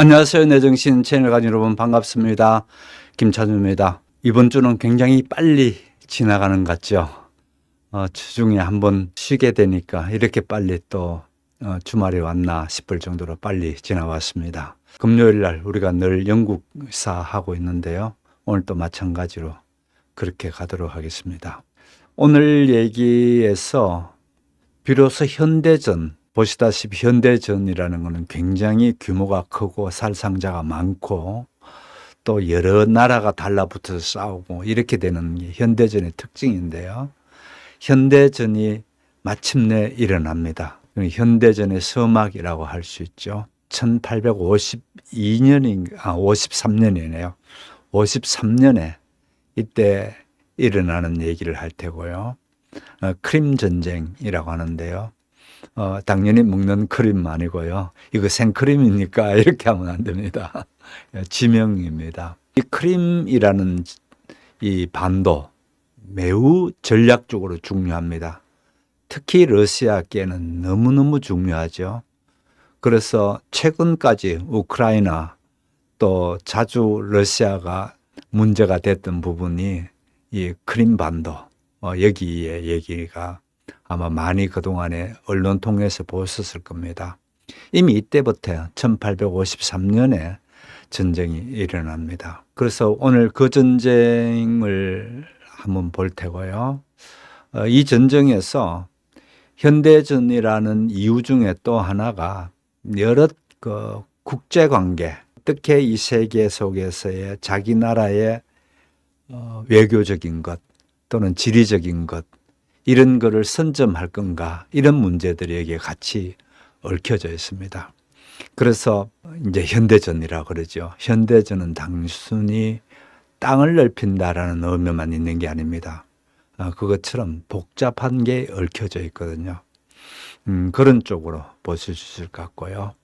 안녕하세요. 내정신 채널 가족 여러분 반갑습니다. 김찬우입니다. 이번 주는 굉장히 빨리 지나가는 것 같죠. 주중에 한번 쉬게 되니까 이렇게 빨리 또 주말이 왔나 싶을 정도로 빨리 지나왔습니다. 금요일 날 우리가 늘 영국사 하고 있는데요. 오늘 또 마찬가지로 그렇게 가도록 하겠습니다. 오늘 얘기에서 비로소 현대전, 보시다시피 현대전이라는 것은 굉장히 규모가 크고 살상자가 많고 또 여러 나라가 달라붙어서 싸우고 이렇게 되는 게 현대전의 특징인데요. 현대전이 마침내 일어납니다. 현대전의 서막이라고 할 수 있죠. 53년이네요. 53년에 이때 일어나는 얘기를 할 테고요. 크림 전쟁이라고 하는데요. 당연히 먹는 크림 아니고요. 이거 생크림이니까 이렇게 하면 안 됩니다. 지명입니다. 이 크림이라는 이 반도 매우 전략적으로 중요합니다. 특히 러시아께는 너무너무 중요하죠. 그래서 최근까지 우크라이나 또 자주 러시아가 문제가 됐던 부분이 이 크림 반도, 여기에 얘기가 아마 많이 그동안에 언론 통해서 보셨을 겁니다. 이미 이때부터 1853년에 전쟁이 일어납니다. 그래서 오늘 그 전쟁을 한번 볼 테고요. 이 전쟁에서 현대전이라는 이유 중에 또 하나가 여러 국제관계, 어떻게 이 세계 속에서의 자기 나라의 외교적인 것 또는 지리적인 것 이런 거를 선점할 건가 이런 문제들이 여기에 같이 얽혀져 있습니다. 그래서 이제 현대전이라고 그러죠. 현대전은 단순히 땅을 넓힌다라는 의미만 있는 게 아닙니다. 그것처럼 복잡한 게 얽혀져 있거든요. 그런 쪽으로 보실 수 있을 것 같고요.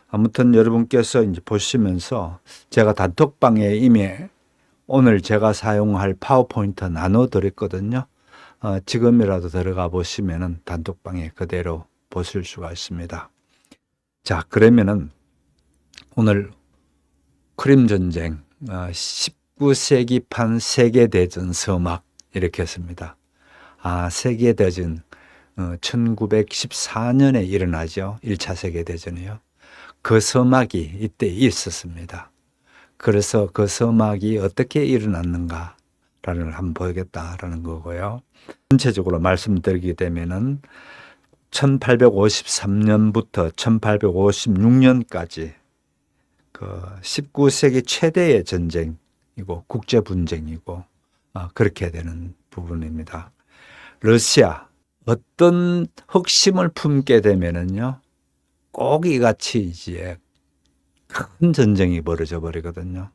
아무튼 여러분께서 이제 보시면서 제가 단톡방에 이미 오늘 제가 사용할 파워포인트 나눠드렸거든요. 지금이라도 들어가 보시면은 단톡방에 그대로 보실 수가 있습니다. 자, 그러면은 오늘 크림 전쟁 19세기판 세계대전 서막 이렇게 했습니다. 세계대전 1914년에 일어나죠. 1차 세계대전이요. 그 서막이 이때 있었습니다. 그래서 그 서막이 어떻게 일어났는가라는 걸 한번 보겠다라는 거고요. 전체적으로 말씀드리게 되면은 1853년부터 1856년까지 그 19세기 최대의 전쟁이고 국제 분쟁이고 그렇게 되는 부분입니다. 러시아 어떤 흑심을 품게 되면은요 꼭 이같이 이제 큰 전쟁이 벌어져 버리거든요.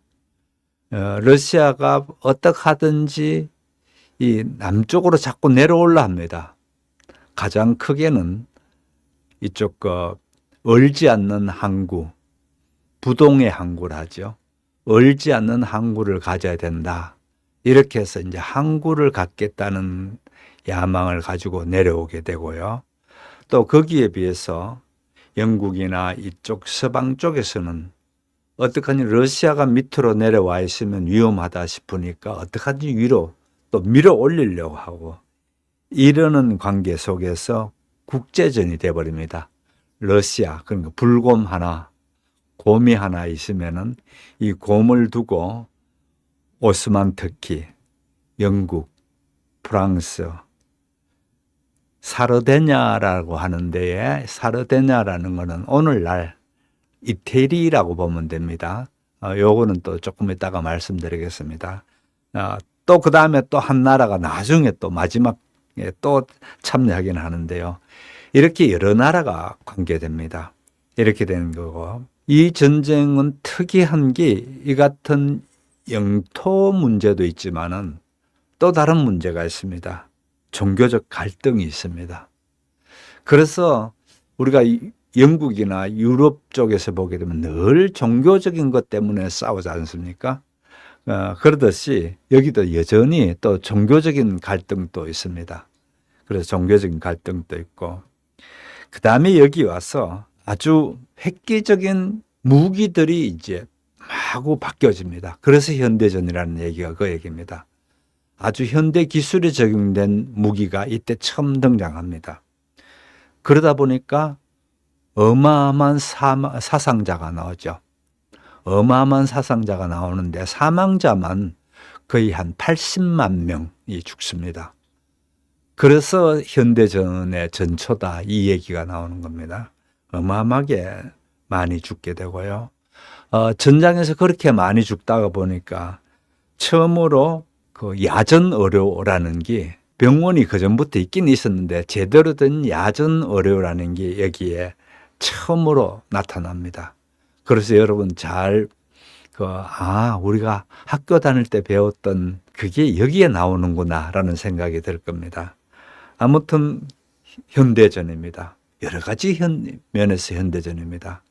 러시아가 어떻게 하든지 이 남쪽으로 자꾸 내려올라 합니다. 가장 크게는 이쪽 얼지 않는 항구, 부동의 항구를 하죠. 얼지 않는 항구를 가져야 된다. 이렇게 해서 이제 항구를 갖겠다는 야망을 가지고 내려오게 되고요. 또 거기에 비해서 영국이나 이쪽 서방 쪽에서는 어떡하니 러시아가 밑으로 내려와 있으면 위험하다 싶으니까 어떡하니 위로 또 밀어 올리려고 하고 이러는 관계 속에서 국제전이 돼버립니다. 러시아, 그러니까 불곰 하나, 곰이 하나 있으면은 이 곰을 두고 오스만 터키, 영국, 프랑스, 사르데냐라고 하는데 사르데냐라는 거는 오늘날 이태리라고 보면 됩니다. 요거는 또 조금 이따가 말씀드리겠습니다. 또 그 다음에 또 한 나라가 나중에 또 마지막에 또 참여하긴 하는데요. 이렇게 여러 나라가 관계됩니다. 이렇게 되는 거고 이 전쟁은 특이한 게 이 같은 영토 문제도 있지만은 또 다른 문제가 있습니다. 종교적 갈등이 있습니다. 그래서 우리가 영국이나 유럽 쪽에서 보게 되면 늘 종교적인 것 때문에 싸우지 않습니까? 그러듯이 여기도 여전히 또 종교적인 갈등도 있습니다. 그래서 종교적인 갈등도 있고 그 다음에 여기 와서 아주 획기적인 무기들이 이제 마구 바뀌어집니다. 그래서 현대전이라는 얘기가 그 얘기입니다. 아주 현대 기술이 적용된 무기가 이때 처음 등장합니다. 그러다 보니까 어마어마한 사상자가 나오죠. 어마어마한 사상자가 나오는데 사망자만 거의 한 80만 명이 죽습니다. 그래서 현대전의 전초다 이 얘기가 나오는 겁니다. 어마어마하게 많이 죽게 되고요. 전장에서 그렇게 많이 죽다가 보니까 처음으로 그 야전 의료라는 게 병원이 그전부터 있긴 있었는데 제대로 된 야전 의료라는 게 여기에 처음으로 나타납니다. 그래서 여러분 우리가 학교 다닐 때 배웠던 그게 여기에 나오는구나라는 생각이 들 겁니다. 아무튼 현대전입니다. 여러 가지 면에서 현대전입니다.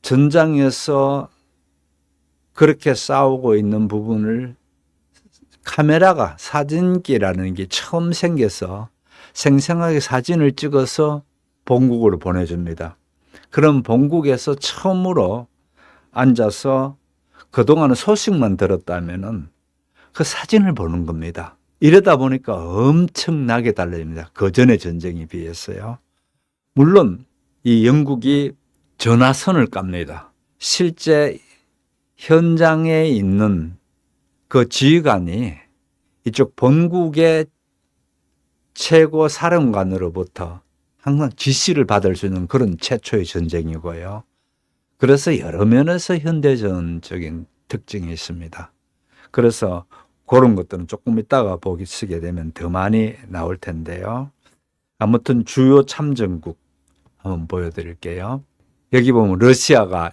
전장에서 그렇게 싸우고 있는 부분을 카메라가 사진기라는 게 처음 생겨서 생생하게 사진을 찍어서 본국으로 보내줍니다. 그럼 본국에서 처음으로 앉아서 그동안은 소식만 들었다면은 그 사진을 보는 겁니다. 이러다 보니까 엄청나게 달라집니다. 그 전의 전쟁에 비해서요. 물론 이 영국이 전화선을 깝니다. 실제 현장에 있는 그 지휘관이 이쪽 본국의 최고 사령관으로부터 항상 지시를 받을 수 있는 그런 최초의 전쟁이고요. 그래서 여러 면에서 현대전적인 특징이 있습니다. 그래서 그런 것들은 조금 이따가 보시게 되면 더 많이 나올 텐데요. 아무튼 주요 참전국 한번 보여드릴게요. 여기 보면 러시아가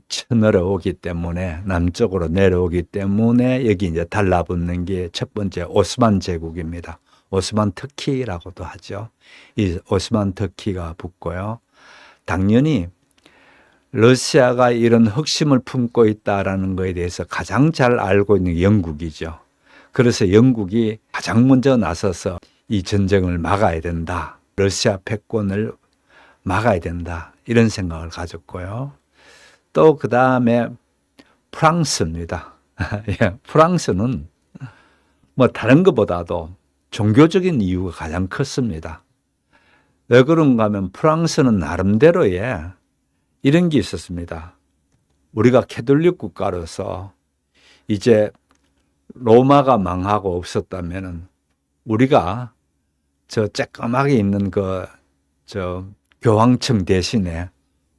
쳐내려오기 때문에 남쪽으로 내려오기 때문에 여기 이제 달라붙는 게 첫 번째 오스만 제국입니다. 오스만 터키라고도 하죠. 이 오스만 터키가 붙고요. 당연히 러시아가 이런核심을 품고 있다라는 것에 대해서 가장 잘 알고 있는 게 영국이죠. 그래서 영국이 가장 먼저 나서서 이 전쟁을 막아야 된다. 러시아 패권을 막아야 된다. 이런 생각을 가졌고요. 또 그 다음에 프랑스입니다. 프랑스는 뭐 다른 것보다도 종교적인 이유가 가장 컸습니다. 왜 그런가 하면 프랑스는 나름대로의 이런 게 있었습니다. 우리가 캐톨릭 국가로서 이제 로마가 망하고 없었다면은 우리가 저 쬐까맣게 있는 교황청 대신에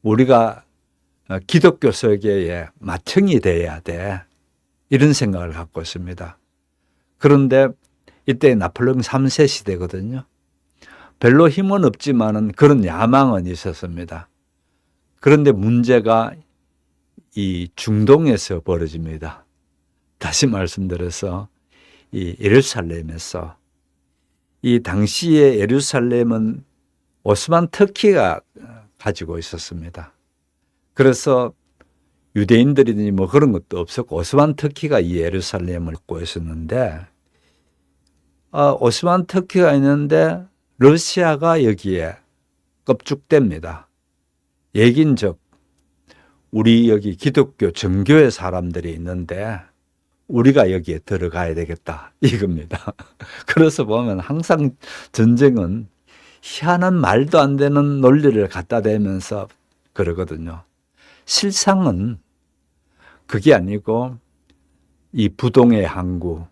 우리가 기독교 세계의 맏형이 돼야 돼. 이런 생각을 갖고 있습니다. 그런데 이때 나폴레옹 3세 시대거든요. 별로 힘은 없지만은 그런 야망은 있었습니다. 그런데 문제가 이 중동에서 벌어집니다. 다시 말씀드려서 이 예루살렘에서 이 당시에 예루살렘은 오스만 터키가 가지고 있었습니다. 그래서 유대인들이니 뭐 그런 것도 없었고 오스만 터키가 이 예루살렘을 갖고 있었는데 오스만 터키가 있는데 러시아가 여기에 겁죽됩니다. 얘긴즉 우리 여기 기독교 정교회 사람들이 있는데 우리가 여기에 들어가야 되겠다 이겁니다. 그래서 보면 항상 전쟁은 희한한 말도 안 되는 논리를 갖다 대면서 그러거든요. 실상은 그게 아니고 이 부동의 항구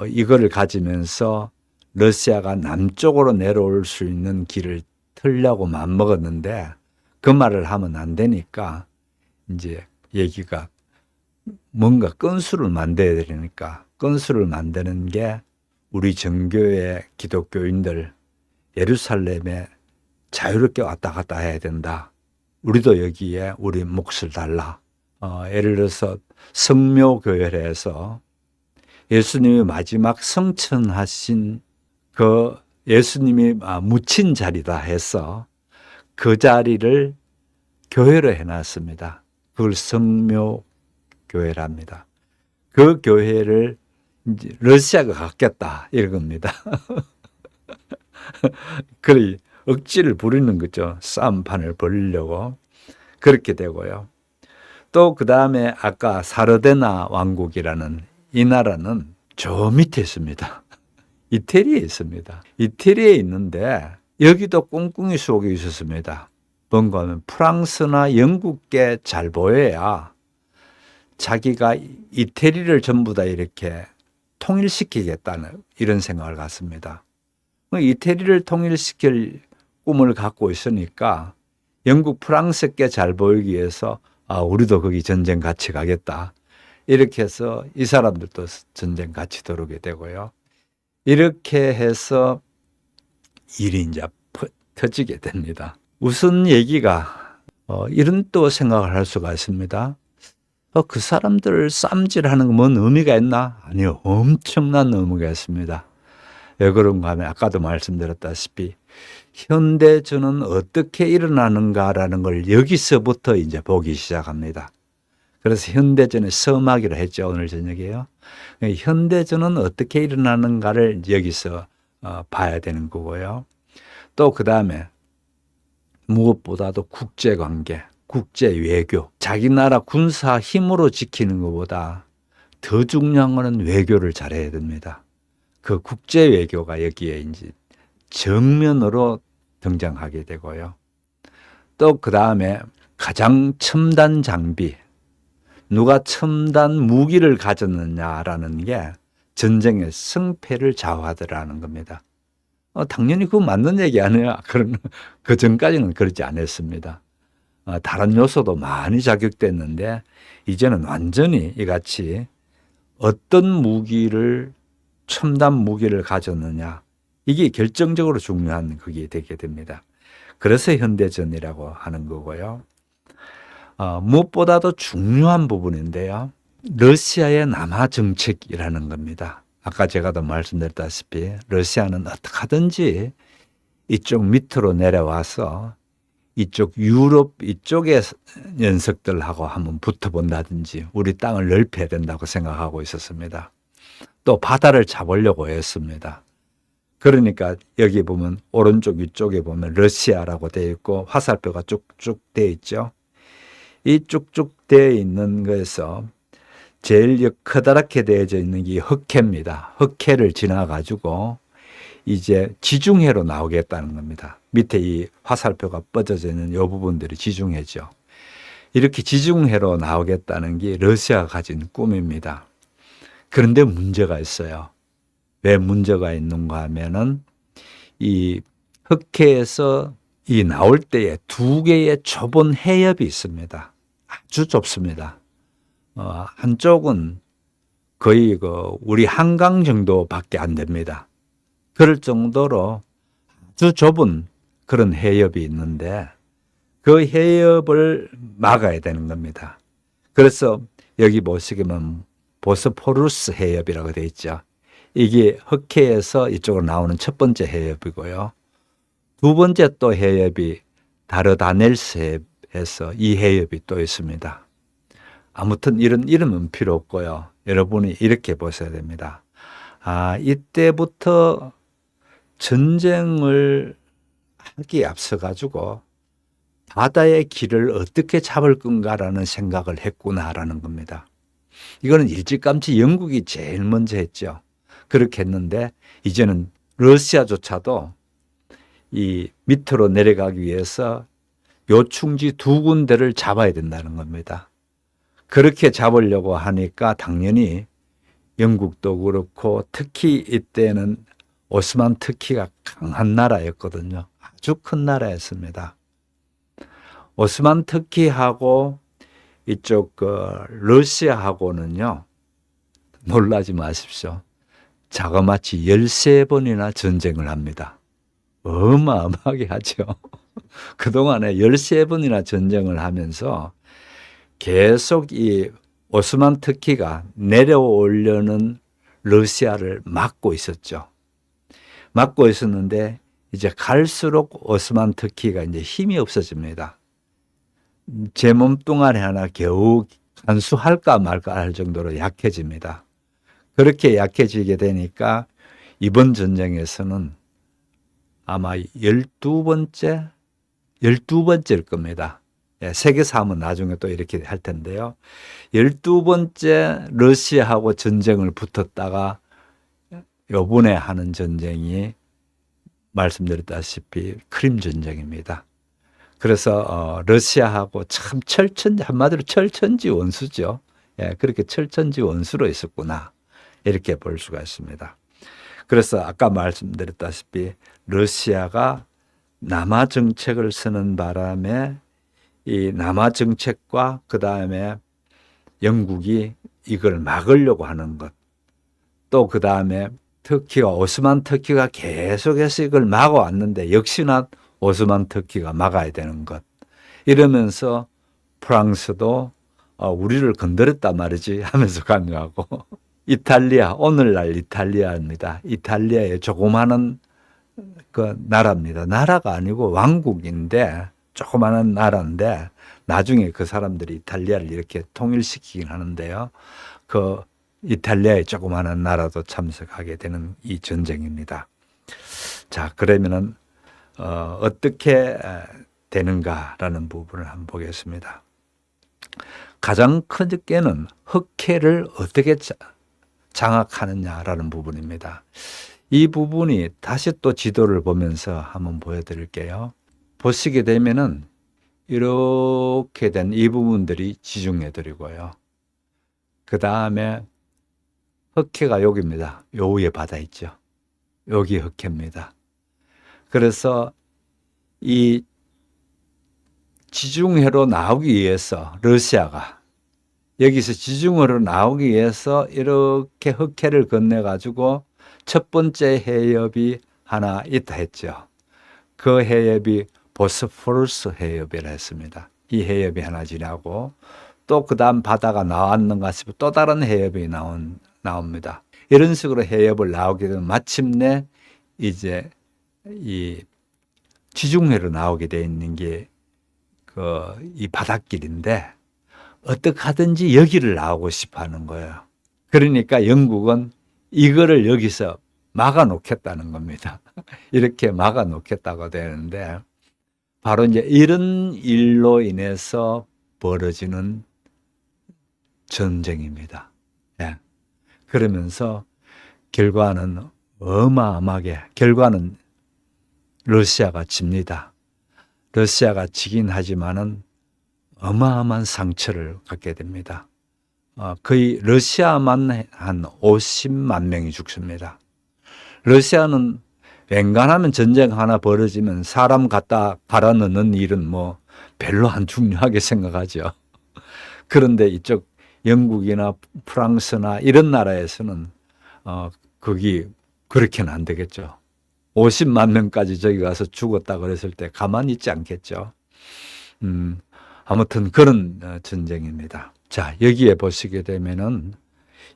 이거를 가지면서 러시아가 남쪽으로 내려올 수 있는 길을 틀려고 맘먹었는데 그 말을 하면 안 되니까 이제 얘기가 뭔가 건수를 만들어야 되니까 건수를 만드는 게 우리 정교회 기독교인들 예루살렘에 자유롭게 왔다 갔다 해야 된다. 우리도 여기에 우리 몫을 달라. 예를 들어서 성묘교회에서 예수님이 마지막 성천하신 그 예수님이 묻힌 자리다 해서 그 자리를 교회로 해놨습니다. 그걸 성묘교회랍니다. 그 교회를 이제 러시아가 갖겠다 이겁니다. 그래 억지를 부리는 거죠. 싸움판을 벌이려고. 그렇게 되고요. 또 그 다음에 아까 사르데나 왕국이라는 이 나라는 저 밑에 있습니다. 이태리에 있습니다. 이태리에 있는데 여기도 꿍꿍이 속에 있었습니다. 뭔가 하면 프랑스나 영국께 잘 보여야 자기가 이태리를 전부 다 이렇게 통일시키겠다는 이런 생각을 갖습니다. 이태리를 통일시킬 꿈을 갖고 있으니까 영국, 프랑스께 잘 보이기 위해서 우리도 거기 전쟁 같이 가겠다. 이렇게 해서 이 사람들도 전쟁 같이 들어오게 되고요. 이렇게 해서 일이 이제 터지게 됩니다. 우선 얘기가 이런 또 생각을 할 수가 있습니다. 그 사람들 쌈질하는 거 뭔 의미가 있나? 아니요. 엄청난 의미가 있습니다. 왜 그런가 하면 아까도 말씀드렸다시피 현대전은 어떻게 일어나는가라는 걸 여기서부터 이제 보기 시작합니다. 그래서 현대전의 서막이라 했죠. 오늘 저녁에요. 현대전은 어떻게 일어나는가를 여기서 봐야 되는 거고요. 또 그 다음에 무엇보다도 국제관계, 국제외교, 자기 나라 군사 힘으로 지키는 것보다 더 중요한 것은 외교를 잘해야 됩니다. 그 국제외교가 여기에 이제 정면으로 등장하게 되고요. 또 그 다음에 가장 첨단 장비, 누가 첨단 무기를 가졌느냐라는 게 전쟁의 승패를 좌우하더라는 겁니다. 당연히 그거 맞는 얘기 아니에요. 그 전까지는 그렇지 않았습니다. 다른 요소도 많이 자극됐는데 이제는 완전히 이같이 어떤 무기를 첨단 무기를 가졌느냐 이게 결정적으로 중요한 그게 되게 됩니다. 그래서 현대전이라고 하는 거고요. 무엇보다도 중요한 부분인데요. 러시아의 남하 정책이라는 겁니다. 아까 제가 도 말씀드렸다시피 러시아는 어떻게 하든지 이쪽 밑으로 내려와서 이쪽 유럽 이쪽의 녀석들하고 한번 붙어본다든지 우리 땅을 넓혀야 된다고 생각하고 있었습니다. 또 바다를 잡으려고 했습니다. 그러니까 여기 보면 오른쪽 위쪽에 보면 러시아라고 되어 있고 화살표가 쭉쭉 되어 있죠. 이 쭉쭉 되어 있는 것에서 제일 커다랗게 되어져 있는 게 흑해입니다. 흑해를 지나가지고 이제 지중해로 나오겠다는 겁니다. 밑에 이 화살표가 뻗어져 있는 이 부분들이 지중해죠. 이렇게 지중해로 나오겠다는 게 러시아가 가진 꿈입니다. 그런데 문제가 있어요. 왜 문제가 있는가 하면은 이 흑해에서 이 나올 때에 두 개의 좁은 해협이 있습니다. 아주 좁습니다. 한쪽은 거의 우리 한강 정도밖에 안 됩니다. 그럴 정도로 아주 좁은 그런 해협이 있는데 그 해협을 막아야 되는 겁니다. 그래서 여기 보시면 보스포루스 해협이라고 되어 있죠. 이게 흑해에서 이쪽으로 나오는 첫 번째 해협이고요. 두 번째 또 해협이 다르다넬스 해협에서 이 해협이 또 있습니다. 아무튼 이런 이름은 필요 없고요. 여러분이 이렇게 보셔야 됩니다. 이때부터 전쟁을 하기에 앞서 가지고 바다의 길을 어떻게 잡을 건가라는 생각을 했구나라는 겁니다. 이거는 일찌감치 영국이 제일 먼저 했죠. 그렇게 했는데 이제는 러시아조차도 이 밑으로 내려가기 위해서 요충지 두 군데를 잡아야 된다는 겁니다. 그렇게 잡으려고 하니까 당연히 영국도 그렇고 특히 이때는 오스만 터키가 강한 나라였거든요. 아주 큰 나라였습니다. 오스만 터키하고 이쪽 러시아하고는요. 놀라지 마십시오. 자그마치 13번이나 전쟁을 합니다. 어마어마하게 하죠. 그동안에 13번이나 전쟁을 하면서 계속 이 오스만 터키가 내려오려는 러시아를 막고 있었죠. 막고 있었는데 이제 갈수록 오스만 터키가 이제 힘이 없어집니다. 제 몸뚱아리 하나 겨우 간수할까 말까 할 정도로 약해집니다. 그렇게 약해지게 되니까 이번 전쟁에서는 아마 12번째일 겁니다. 예, 세계사 하면 나중에 또 이렇게 할 텐데요. 12번째 러시아하고 전쟁을 붙었다가 요번에 하는 전쟁이 말씀드렸다시피 크림 전쟁입니다. 그래서 러시아하고 참 한마디로 철천지 원수죠. 예, 그렇게 철천지 원수로 있었구나. 이렇게 볼 수가 있습니다. 그래서 아까 말씀드렸다시피 러시아가 남하 정책을 쓰는 바람에 이 남하 정책과 그 다음에 영국이 이걸 막으려고 하는 것, 또 그 다음에 오스만 터키가 계속해서 이걸 막아왔는데 역시나 오스만 터키가 막아야 되는 것, 이러면서 프랑스도 우리를 건드렸단 말이지 하면서 강요하고 이탈리아, 오늘날 이탈리아입니다. 이탈리아의 조그마한 그 나라입니다. 나라가 아니고 왕국인데 조그마한 나라인데 나중에 그 사람들이 이탈리아를 이렇게 통일시키긴 하는데요. 그 이탈리아의 조그마한 나라도 참석하게 되는 이 전쟁입니다. 자, 그러면은 어떻게 되는가라는 부분을 한번 보겠습니다. 가장 큰 게는 흑해를 어떻게 장악하느냐라는 부분입니다. 이 부분이 다시 또 지도를 보면서 한번 보여드릴게요. 보시게 되면은 이렇게 된 이 부분들이 지중해들이고요. 그 다음에 흑해가 여기입니다. 요 위에 바다 있죠. 여기 흑해입니다. 그래서 이 지중해로 나오기 위해서 러시아가 여기서 지중해로 나오기 위해서 이렇게 흑해를 건너가지고 첫 번째 해협이 하나 있다 했죠. 그 해협이 보스포루스 해협이라 했습니다. 이 해협이 하나 지나고 또 그 다음 바다가 나왔는가 싶어 또 다른 해협이 나옵니다. 이런 식으로 해협을 나오게 되면 마침내 이제 이 지중해로 나오게 돼 있는 게 이 바닷길인데 어떻게 하든지 여기를 나오고 싶어 하는 거예요. 그러니까 영국은 이거를 여기서 막아 놓겠다는 겁니다. 이렇게 막아 놓겠다고 되는데 바로 이제 이런 일로 인해서 벌어지는 전쟁입니다. 예. 그러면서 결과는 어마어마하게 결과는 러시아가 집니다. 러시아가 지긴 하지만은 어마어마한 상처를 갖게 됩니다. 거의 러시아만 한 50만 명이 죽습니다. 러시아는 웬간하면 전쟁 하나 벌어지면 사람 갖다 갈아 넣는 일은 뭐 별로 안 중요하게 생각하죠. 그런데 이쪽 영국이나 프랑스나 이런 나라에서는 거기 그렇게는 안 되겠죠. 50만 명까지 저기 가서 죽었다 그랬을 때 가만히 있지 않겠죠. 아무튼 그런 전쟁입니다. 자, 여기에 보시게 되면은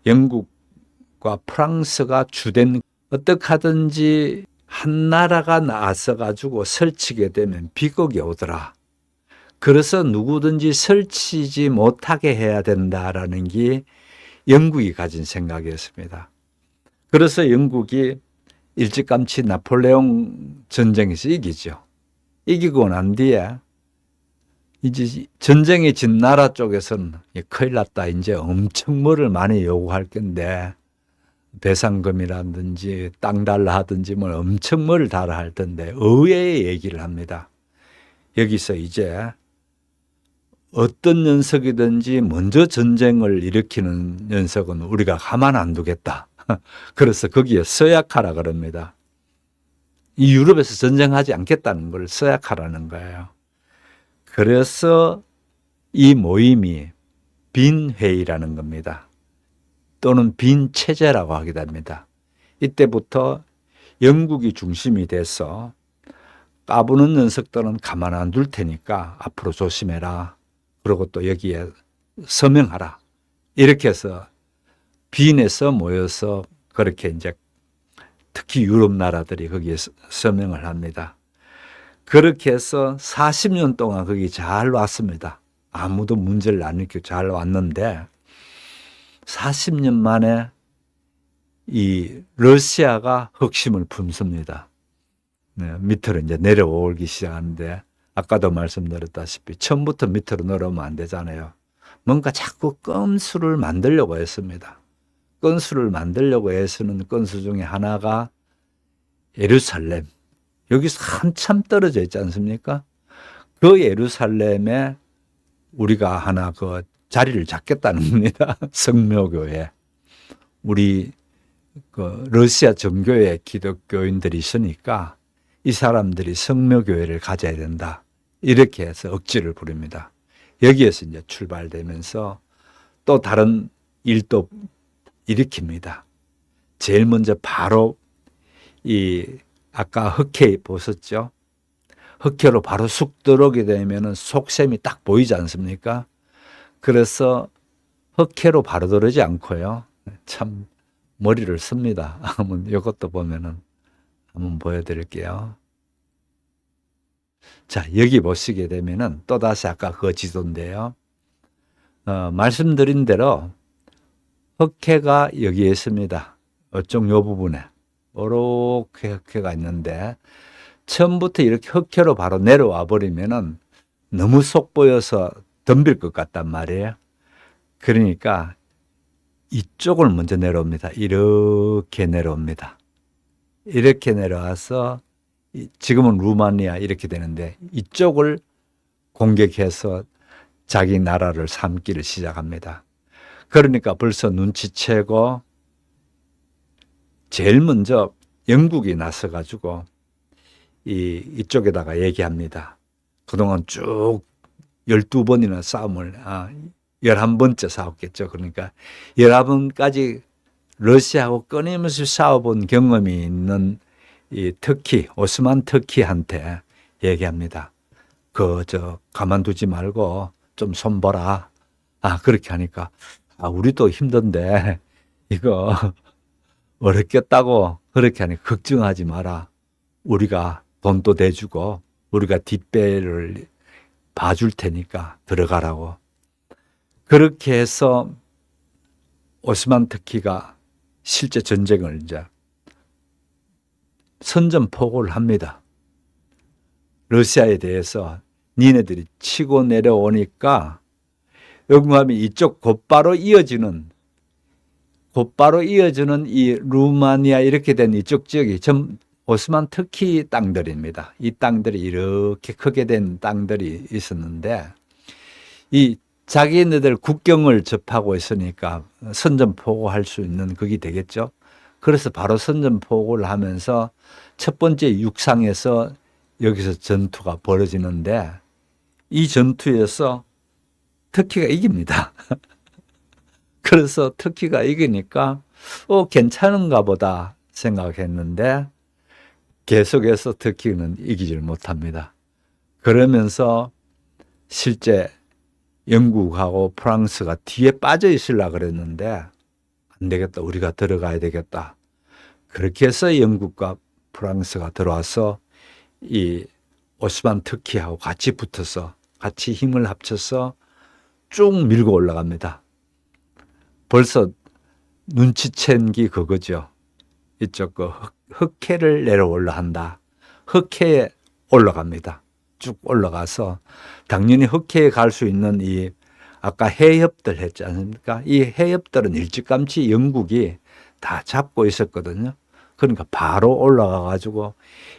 영국과 프랑스가 주된 어떻게 하든지 한 나라가 나서 가지고 설치게 되면 비극이 오더라. 그래서 누구든지 설치지 못하게 해야 된다라는 게 영국이 가진 생각이었습니다. 그래서 영국이 일찌감치 나폴레옹 전쟁에서 이기죠. 이기고 난 뒤에 이제 전쟁에 진 나라 쪽에서는 큰일 났다. 이제 엄청 뭐를 많이 요구할 건데 배상금이라든지 땅 달라 하든지 뭐 엄청 뭐를 달라 할 텐데 의외의 얘기를 합니다. 여기서 이제 어떤 녀석이든지 먼저 전쟁을 일으키는 녀석은 우리가 가만 안 두겠다. 그래서 거기에 서약하라 그럽니다. 이 유럽에서 전쟁하지 않겠다는 걸 서약하라는 거예요. 그래서 이 모임이 빈회의라는 겁니다. 또는 빈체제라고 하기도 합니다. 이때부터 영국이 중심이 돼서 까부는 녀석들은 가만 안 둘 테니까 앞으로 조심해라. 그리고 또 여기에 서명하라. 이렇게 해서 빈에서 모여서 그렇게 이제 특히 유럽 나라들이 거기에 서명을 합니다. 그렇게 해서 40년 동안 거기 잘 왔습니다. 아무도 문제를 안 일으키고 잘 왔는데 40년 만에 이 러시아가 흑심을 품습니다. 네, 밑으로 이제 내려오기 시작하는데 아까도 말씀드렸다시피 처음부터 밑으로 내려오면 안 되잖아요. 뭔가 자꾸 건수를 만들려고 했습니다. 건수를 만들려고 애쓰는 건수 중에 하나가 예루살렘. 여기서 한참 떨어져 있지 않습니까? 그 예루살렘에 우리가 하나 그 자리를 잡겠다는 겁니다. 성묘교회. 우리 그 러시아 정교회 기독교인들이 있으니까 이 사람들이 성묘교회를 가져야 된다. 이렇게 해서 억지를 부립니다. 여기에서 이제 출발되면서 또 다른 일도 일으킵니다. 제일 먼저 바로 이 아까 흑해 보셨죠? 흑해로 바로 쑥 들어오게 되면은 속셈이 딱 보이지 않습니까? 그래서 흑해로 바로 들어오지 않고요. 참 머리를 씁니다. 한번 이것도 보면은 한번 보여드릴게요. 자, 여기 보시게 되면은 또다시 아까 그 지도인데요. 말씀드린 대로 흑해가 여기에 있습니다. 이쪽 요 부분에 이렇게 흑해가 있는데 처음부터 이렇게 흑해로 바로 내려와 버리면은 너무 속 보여서 덤빌 것 같단 말이에요. 그러니까 이쪽을 먼저 내려옵니다. 이렇게 내려옵니다. 이렇게 내려와서 지금은 루마니아 이렇게 되는데 이쪽을 공격해서 자기 나라를 삼기를 시작합니다. 그러니까 벌써 눈치채고 제일 먼저 영국이 나서가지고 이쪽에다가 얘기합니다. 그동안 쭉 12번이나 싸움을 11번째 싸웠겠죠. 그러니까 11번까지 러시아하고 끊임없이 싸워본 경험이 있는 이 터키, 오스만 터키한테 얘기합니다. 가만두지 말고 좀 손보라. 그렇게 하니까, 우리도 힘든데, 이거 어렵겠다고 그렇게 하니까 걱정하지 마라. 우리가 돈도 대주고, 우리가 뒷배를 봐줄 테니까 들어가라고. 그렇게 해서 오스만 터키가 실제 전쟁을 이제 선전포고를 합니다. 러시아에 대해서 니네들이 치고 내려오니까 영감이 이쪽 곧바로 이어지는 이 루마니아 이렇게 된 이쪽 지역이 전 오스만 터키 땅들입니다. 이 땅들이 이렇게 크게 된 땅들이 있었는데 이 자기네들 국경을 접하고 있으니까 선전포고할 수 있는 그게 되겠죠. 그래서 바로 선전포고를 하면서 첫 번째 육상에서 여기서 전투가 벌어지는데 이 전투에서 터키가 이깁니다. 그래서 터키가 이기니까 괜찮은가 보다 생각했는데 계속해서 터키는 이기질 못합니다. 그러면서 실제 영국하고 프랑스가 뒤에 빠져 있으려고 그랬는데 안 되겠다. 우리가 들어가야 되겠다. 그렇게 해서 영국과 프랑스가 들어와서 이 오스만 터키하고 같이 붙어서 같이 힘을 합쳐서 쭉 밀고 올라갑니다. 벌써 눈치챈 게 그거죠. 이쪽 흑해를 내려올라 한다. 흑해에 올라갑니다. 쭉 올라가서 당연히 흑해에 갈 수 있는 이 아까 해협들 했지 않습니까? 이 해협들은 일찌감치 영국이 다 잡고 있었거든요. 그러니까 바로 올라가 가지고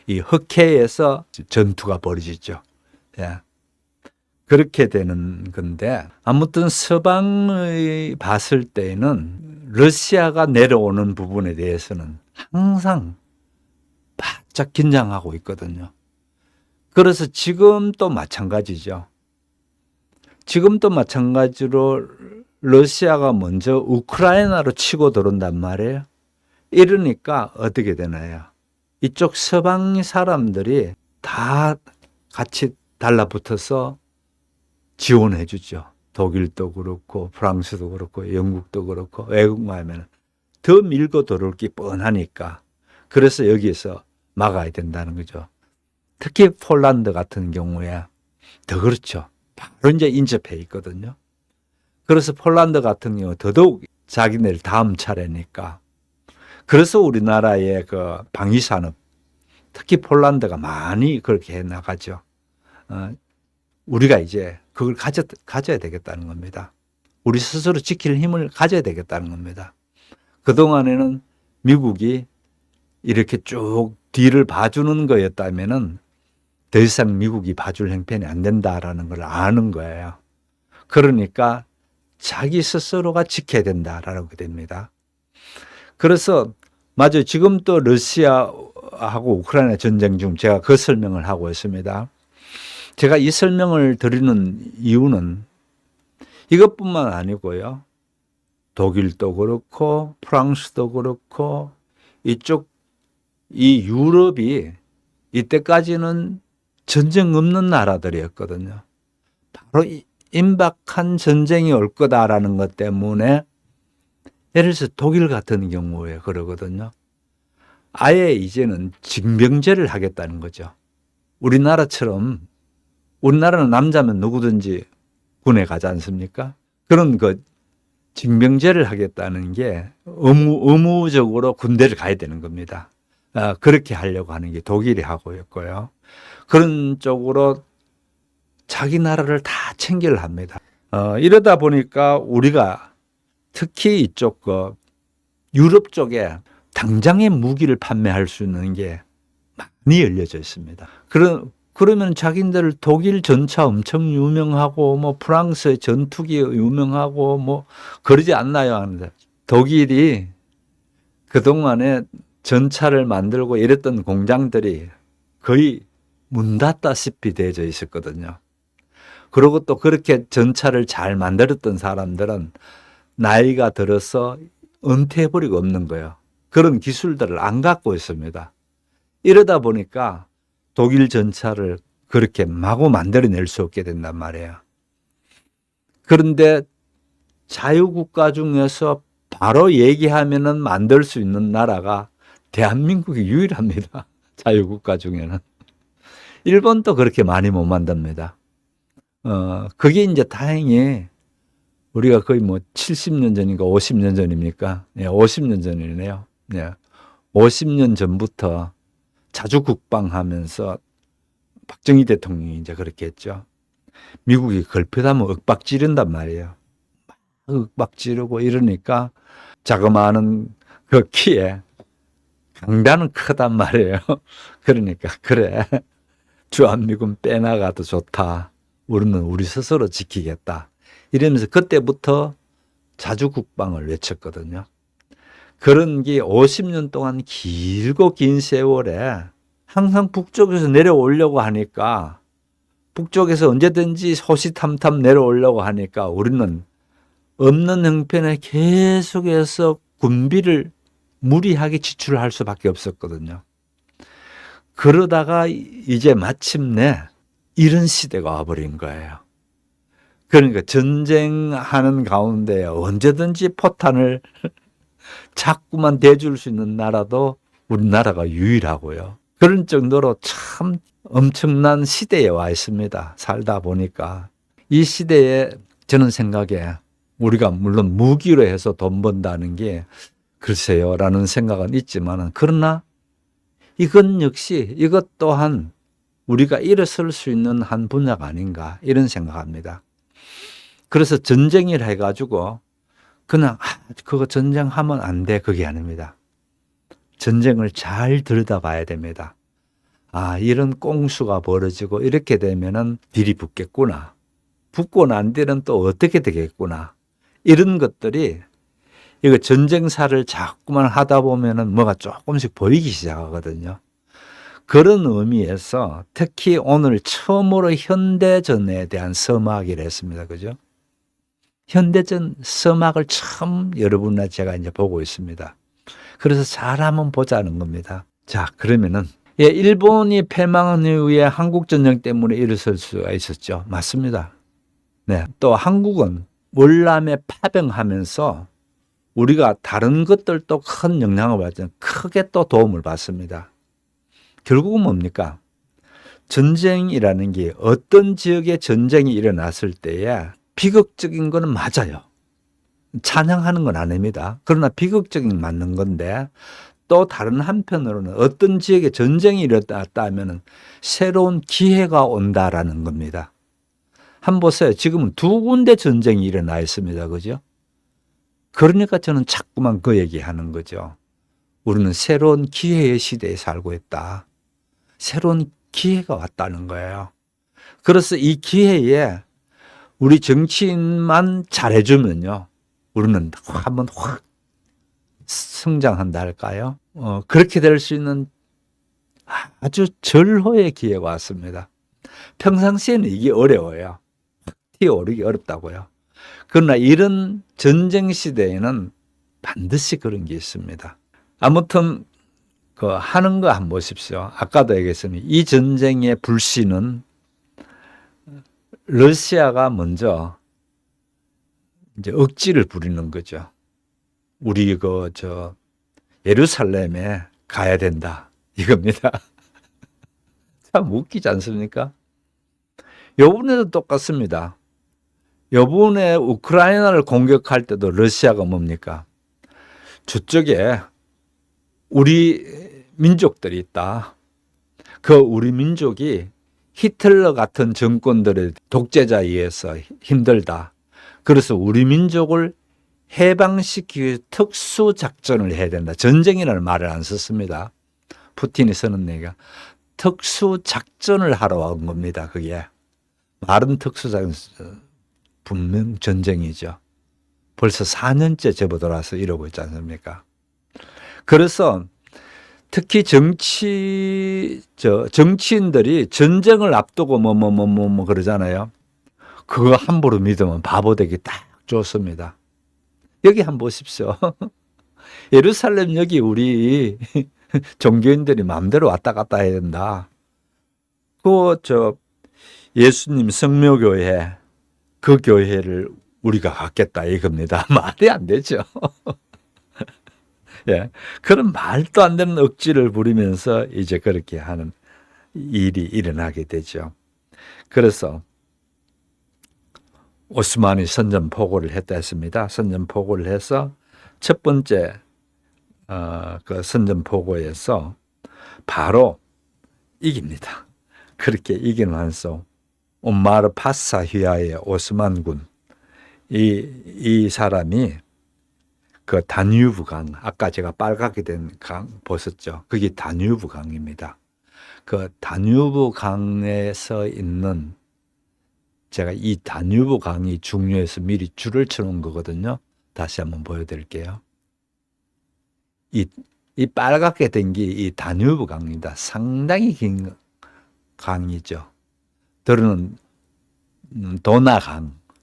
이 흑해에서 전투가 벌어지죠. 예. 그렇게 되는 건데 아무튼 서방의 봤을 때는 러시아가 내려오는 부분에 대해서는 항상 바짝 긴장하고 있거든요. 그래서 지금도 마찬가지죠. 지금도 마찬가지로 러시아가 먼저 우크라이나로 치고 들어온단 말이에요. 이러니까 어떻게 되나요? 이쪽 서방 사람들이 다 같이 달라붙어서 지원해 주죠. 독일도 그렇고 프랑스도 그렇고 영국도 그렇고 외국만 하면 더 밀고 들어올 게 뻔하니까 그래서 여기에서 막아야 된다는 거죠. 특히 폴란드 같은 경우에 더 그렇죠. 바로 이제 인접해 있거든요. 그래서 폴란드 같은 경우 더더욱 자기네들 다음 차례니까. 그래서 우리나라의 그 방위산업, 특히 폴란드가 많이 그렇게 해 나가죠. 우리가 이제 그걸 가져야 되겠다는 겁니다. 우리 스스로 지킬 힘을 가져야 되겠다는 겁니다. 그동안에는 미국이 이렇게 쭉 뒤를 봐주는 거였다면은 더 이상 미국이 봐줄 형편이 안 된다라는 걸 아는 거예요. 그러니까 자기 스스로가 지켜야 된다라고 됩니다. 그래서 맞아요. 지금 또 러시아하고 우크라이나 전쟁 중 제가 그 설명을 하고 있습니다. 제가 이 설명을 드리는 이유는 이것뿐만 아니고요. 독일도 그렇고 프랑스도 그렇고 이쪽 이 유럽이 이때까지는 전쟁 없는 나라들이었거든요. 바로 임박한 전쟁이 올 거다라는 것 때문에 예를 들어서 독일 같은 경우에 그러거든요. 아예 이제는 징병제를 하겠다는 거죠. 우리나라처럼 우리나라는 남자면 누구든지 군에 가지 않습니까? 그런 징병제를 하겠다는 게 의무적으로 군대를 가야 되는 겁니다. 그렇게 하려고 하는 게 독일이 하고 있고요. 그런 쪽으로 자기 나라를 다 챙기려 합니다. 이러다 보니까 우리가 특히 이쪽 유럽 쪽에 당장의 무기를 판매할 수 있는 게 많이 열려져 있습니다. 그러면 자기들 독일 전차 엄청 유명하고 뭐 프랑스의 전투기 유명하고 뭐 그러지 않나요? 하는데 독일이 그동안에 전차를 만들고 이랬던 공장들이 거의 문 닫다시피 되어져 있었거든요. 그리고 또 그렇게 전차를 잘 만들었던 사람들은 나이가 들어서 은퇴해버리고 없는 거예요. 그런 기술들을 안 갖고 있습니다. 이러다 보니까 독일 전차를 그렇게 마구 만들어낼 수 없게 된단 말이에요. 그런데 자유국가 중에서 바로 얘기하면은 만들 수 있는 나라가 대한민국이 유일합니다. 자유국가 중에는. 일본도 그렇게 많이 못 만듭니다. 그게 이제 다행히 우리가 거의 뭐 70년 전인가 50년 전입니까? 네, 50년 전이네요. 네. 50년 전부터 자주 국방하면서 박정희 대통령이 이제 그렇게 했죠. 미국이 걸핏하면 윽박 지른단 말이에요. 막 윽박 지르고 이러니까 자그마한 그 키에 강단은 크단 말이에요. 그러니까 그래 주한미군 빼나가도 좋다. 우리는 우리 스스로 지키겠다. 이러면서 그때부터 자주 국방을 외쳤거든요. 그런 게 50년 동안 길고 긴 세월에 항상 북쪽에서 내려오려고 하니까 북쪽에서 언제든지 호시탐탐 내려오려고 하니까 우리는 없는 형편에 계속해서 군비를 무리하게 지출할 수밖에 없었거든요. 그러다가 이제 마침내 이런 시대가 와버린 거예요. 그러니까 전쟁하는 가운데 언제든지 포탄을 자꾸만 대줄 수 있는 나라도 우리나라가 유일하고요. 그런 정도로 참 엄청난 시대에 와 있습니다. 살다 보니까. 이 시대에 저는 생각에 우리가 물론 무기로 해서 돈 번다는 게 글쎄요 라는 생각은 있지만 그러나 이것 역시 이것 또한 우리가 일어설 수 있는 한 분야가 아닌가 이런 생각합니다. 그래서 전쟁이라 해가지고 그냥 그거 전쟁하면 안 돼 그게 아닙니다. 전쟁을 잘 들여다봐야 됩니다. 이런 꽁수가 벌어지고 이렇게 되면은 딜이 붙겠구나. 붙고 난 뒤는 또 어떻게 되겠구나. 이런 것들이 이거 전쟁사를 자꾸만 하다 보면은 뭐가 조금씩 보이기 시작하거든요. 그런 의미에서 특히 오늘 처음으로 현대전에 대한 서막이라 했습니다. 그죠? 현대전 서막을 처음 여러분과 제가 이제 보고 있습니다. 그래서 잘 한번 보자는 겁니다. 자, 그러면은 일본이 패망한 이후에 한국전쟁 때문에 일어설 수가 있었죠. 맞습니다. 네. 또 한국은 월남에 파병하면서 우리가 다른 것들도 큰 영향을 받죠. 크게 또 도움을 받습니다. 결국은 뭡니까? 전쟁이라는 게 어떤 지역에 전쟁이 일어났을 때에 비극적인 거는 맞아요. 찬양하는 건 아닙니다. 그러나 비극적인 맞는 건데 또 다른 한편으로는 어떤 지역에 전쟁이 일어났다 하면 새로운 기회가 온다라는 겁니다. 한번 보세요. 지금은 두 군데 전쟁이 일어나 있습니다. 그죠? 그러니까 저는 자꾸만 그 얘기하는 거죠. 우리는 새로운 기회의 시대에 살고 있다. 새로운 기회가 왔다는 거예요. 그래서 이 기회에 우리 정치인만 잘해주면요, 우리는 한번 확 성장한다 할까요? 그렇게 될 수 있는 아주 절호의 기회가 왔습니다. 평상시에는 이게 어려워요. 튀어오르기 어렵다고요. 그러나 이런 전쟁 시대에는 반드시 그런 게 있습니다. 아무튼 그 하는 거 한번 보십시오. 아까도 얘기했습니다. 이 전쟁의 불씨는 러시아가 먼저 이제 억지를 부리는 거죠. 우리 예루살렘에 가야 된다 이겁니다. 참 웃기지 않습니까? 요번에도 똑같습니다. 요번에 우크라이나를 공격할 때도 러시아가 뭡니까? 저쪽에 우리 민족들이 있다. 그 우리 민족이 히틀러 같은 정권들의 독재자에 의해서 힘들다. 그래서 우리 민족을 해방시키기 위해 특수작전을 해야 된다. 전쟁이라는 말을 안 썼습니다. 푸틴이 쓰는 얘기가 특수작전을 하러 온 겁니다. 그게 말은 특수작전, 분명 전쟁이죠. 벌써 4년째 접어들어와서 이러고 있지 않습니까? 그래서 특히 정치인들이 전쟁을 앞두고 그러잖아요. 그거 함부로 믿으면 바보 되기 딱 좋습니다. 여기 한번 보십시오. 예루살렘 여기 우리 종교인들이 마음대로 왔다 갔다 해야 된다. 예수님 성묘교회 그 교회를 우리가 갖겠다 이겁니다. 말이 안 되죠. 예, 그런 말도 안 되는 억지를 부리면서 이제 그렇게 하는 일이 일어나게 되죠. 그래서 오스만이 선전포고를 했다 했습니다. 선전포고를 해서 첫 번째 그 선전포고에서 바로 이깁니다. 그렇게 이기면서 옴마르 파사휘아의 오스만군 이 사람이 그 다뉴브 강, 아까 제가 빨갛게 된 강 보셨죠? 그게 다뉴브 강입니다. 그 다뉴브 강에서 있는 제가 이 다뉴브 강이 중요해서 미리 줄을 쳐놓은 거거든요. 다시 한번 보여드릴게요. 이 빨갛게 된 게 이 다뉴브 강입니다. 상당히 긴 강이죠. 들어는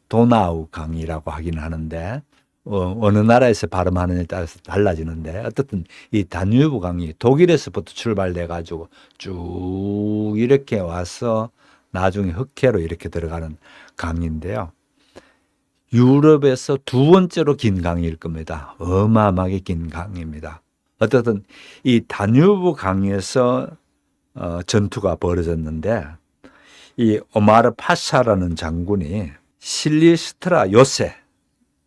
도나우 강이라고 하긴 하는데 어느 나라에서 발음하느냐에 따라서 달라지는데 어쨌든 이 다뉴브 강이 독일에서부터 출발돼 가지고 쭉 이렇게 와서 나중에 흑해로 이렇게 들어가는 강인데요. 유럽에서 두 번째로 긴 강일 겁니다. 어마어마하게 긴 강입니다. 어쨌든 이 다뉴브 강에서 전투가 벌어졌는데 이 오마르 파샤라는 장군이 실리스트라 요새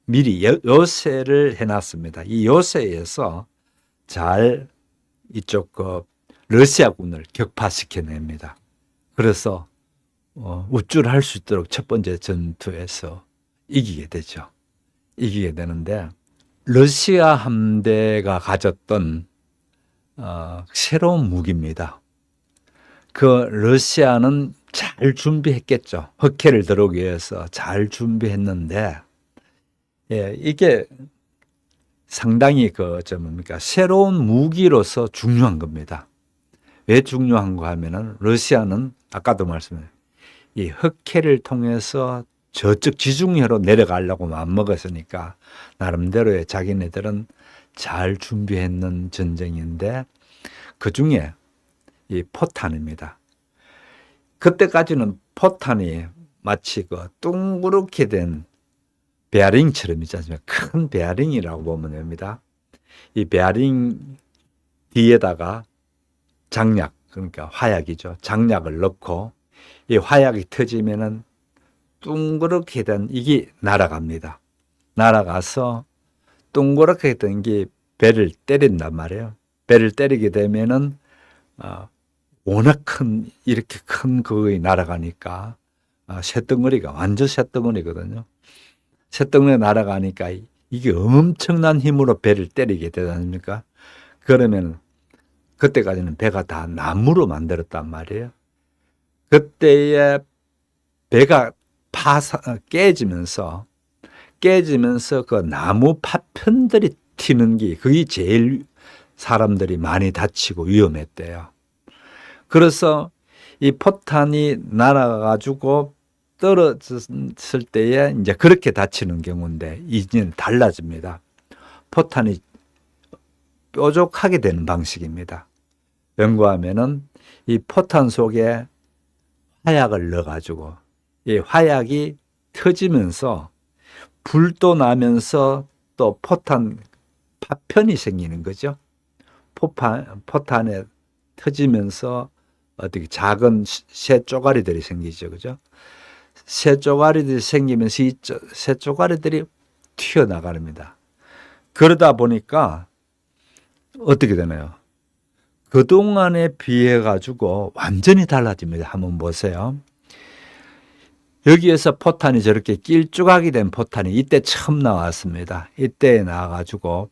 미리 요새를 해놨습니다. 이 요새에서 잘 이쪽 러시아군을 격파시켜냅니다. 그래서 우쭐할 수 있도록 첫 번째 전투에서 이기게 되죠. 이기게 되는데 러시아 함대가 가졌던 새로운 무기입니다. 그 러시아는 잘 준비했겠죠. 흑해를 들어오기 위해서 잘 준비했는데 이게 상당히 새로운 무기로서 중요한 겁니다. 왜 중요한가 하면은 러시아는 아까도 말씀드린 이 흑해를 통해서 저쪽 지중해로 내려가려고 마음먹었으니까 나름대로의 자기네들은 잘 준비했는 전쟁인데 그 중에 이 포탄입니다. 그때까지는 포탄이 마치 둥그렇게 된 베어링처럼 있지 않습니까? 큰 베어링이라고 보면 됩니다. 이 베어링 뒤에다가 장약, 그러니까 화약이죠. 장약을 넣고 이 화약이 터지면은 둥그렇게 된 이게 날아갑니다. 날아가서 둥그렇게 된 게 배를 때린단 말이에요. 배를 때리게 되면은 워낙 이렇게 큰 그거에 날아가니까 쇳덩어리가 완전 쇳덩어리거든요. 쇳덩어리 날아가니까 이게 엄청난 힘으로 배를 때리게 되지 않습니까? 그러면 그때까지는 배가 다 나무로 만들었단 말이에요. 그때에 배가 깨지면서 그 나무 파편들이 튀는 게 그게 제일 사람들이 많이 다치고 위험했대요. 그래서 이 포탄이 날아가지고 떨어졌을 때에 이제 그렇게 다치는 경우인데 이제는 달라집니다. 포탄이 뾰족하게 되는 방식입니다. 연구하면은 이 포탄 속에 화약을 넣어가지고 이 화약이 터지면서 불도 나면서 또 포탄 파편이 생기는 거죠. 포탄에 터지면서 어떻게 작은 새 쪼가리들이 생기죠. 그죠? 새 쪼가리들이 생기면서 이 새 쪼가리들이 튀어나갑니다. 그러다 보니까 어떻게 되나요? 그동안에 비해 가지고 완전히 달라집니다. 한번 보세요. 여기에서 포탄이 저렇게 길쭉하게 된 포탄이 이때 처음 나왔습니다. 이때 나와가지고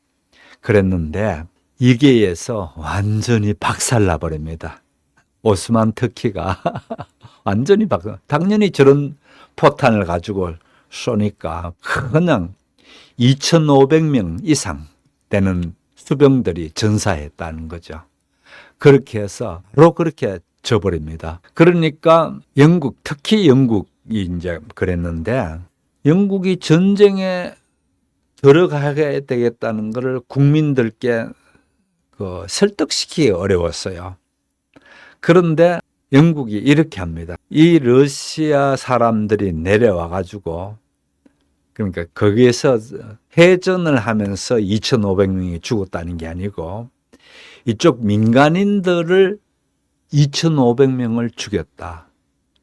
그랬는데 이게에서 완전히 박살나 버립니다. 오스만 터키가 완전히 당연히 저런 포탄을 가지고 쏘니까 그냥 2,500명 이상 되는 수병들이 전사했다는 거죠. 그렇게 해서 바로 그렇게 져버립니다. 그러니까 특히 영국이 이제 그랬는데 영국이 전쟁에 들어가게 되겠다는 것을 국민들께 설득시키기 어려웠어요. 그런데 영국이 이렇게 합니다. 이 러시아 사람들이 내려와 가지고 그러니까 거기에서 해전을 하면서 2,500명이 죽었다는 게 아니고 이쪽 민간인들을 2,500명을 죽였다.